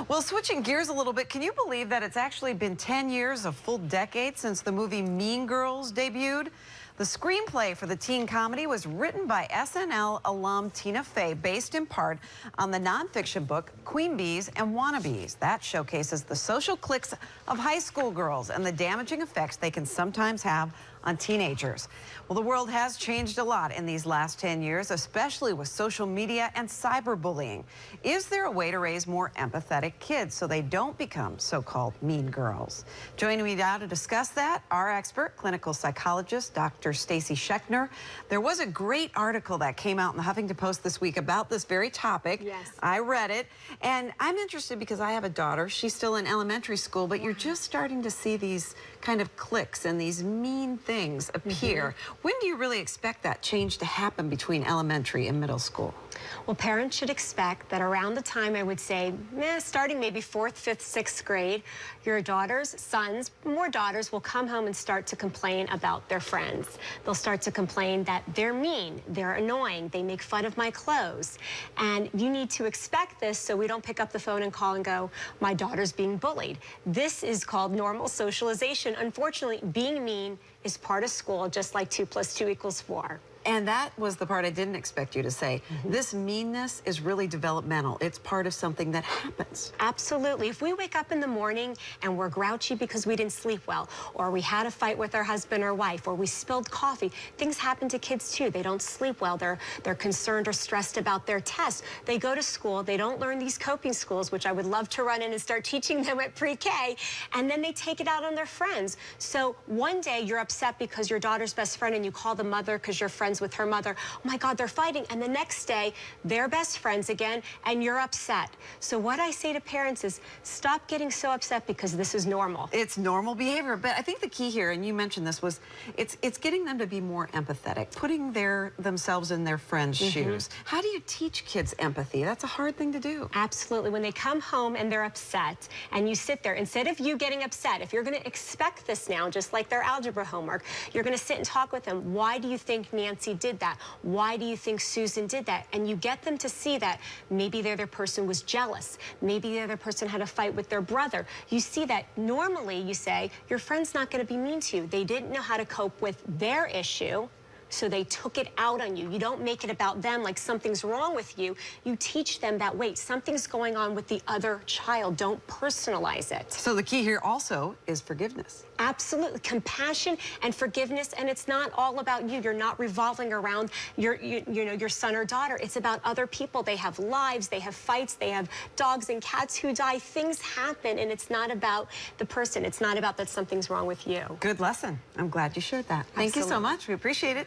Well, switching gears a little bit, can you believe that it's actually been 10 years, a full decade, since the movie Mean Girls debuted? The screenplay for the teen comedy was written by SNL alum Tina Fey, based in part on the nonfiction book Queen Bees and Wannabes. That showcases the social cliques of high school girls and the damaging effects they can sometimes have on teenagers. Well, the world has changed a lot in these last 10 years, especially with social media and cyberbullying. Is there a way to raise more empathetic kids so they don't become so-called mean girls? Joining me now to discuss that, our expert, clinical psychologist, Dr. Stacey Scheckner. There was a great article that came out in the Huffington Post this week about this very topic. Yes. I read it, and I'm interested because I have a daughter. She's still in elementary school, but you're just starting to see these kind of cliques and these mean things appear. When do you really expect that change to happen between elementary and middle school? Well, parents should expect that around the time, I would say, starting maybe 4th, 5th, 6th grade, your daughters, sons, more daughters will come home and start to complain about their friends. They'll start to complain that they're mean, they're annoying, they make fun of my clothes. And you need to expect this so we don't pick up the phone and call and go, my daughter's being bullied. This is called normal socialization. Unfortunately, being mean is part of school, just like 2 + 2 = 4. And that was the part I didn't expect you to say. This meanness is really developmental. It's part of something that happens. Absolutely. If we wake up in the morning and we're grouchy because we didn't sleep well, or we had a fight with our husband or wife, or we spilled coffee, things happen to kids too. They don't sleep well. They're concerned or stressed about their tests. They go to school. They don't learn these coping skills, which I would love to run in and start teaching them at pre-K, and then they take it out on their friends. So one day you're upset because your daughter's best friend, and you call the mother because you're friends with her mother. Oh my God, they're fighting. And the next day, they're best friends again, and you're upset. So what I say to parents is, stop getting so upset because this is normal. It's normal behavior. But I think the key here, and you mentioned this, was it's getting them to be more empathetic, putting themselves in their friends' shoes. How do you teach kids empathy? That's a hard thing to do. Absolutely. When they come home and they're upset, and you sit there, instead of you getting upset, if you're going to expect this now, just like their algebra homework, you're going to sit and talk with them. Why do you think Nancy did that? Why do you think Susan did that? And you get them to see that maybe the other person was jealous. Maybe the other person had a fight with their brother. You see that normally you say, your friend's not going to be mean to you. They didn't know how to cope with their issue, so they took it out on you. You don't make it about them like something's wrong with you. You teach them that, wait, something's going on with the other child. Don't personalize it. So the key here also is forgiveness. Absolutely. Compassion and forgiveness. And it's not all about you. You're not revolving around your son or daughter. It's about other people. They have lives. They have fights. They have dogs and cats who die. Things happen, and it's not about the person. It's not about that something's wrong with you. Good lesson. I'm glad you shared that. Thank you so much. We appreciate it.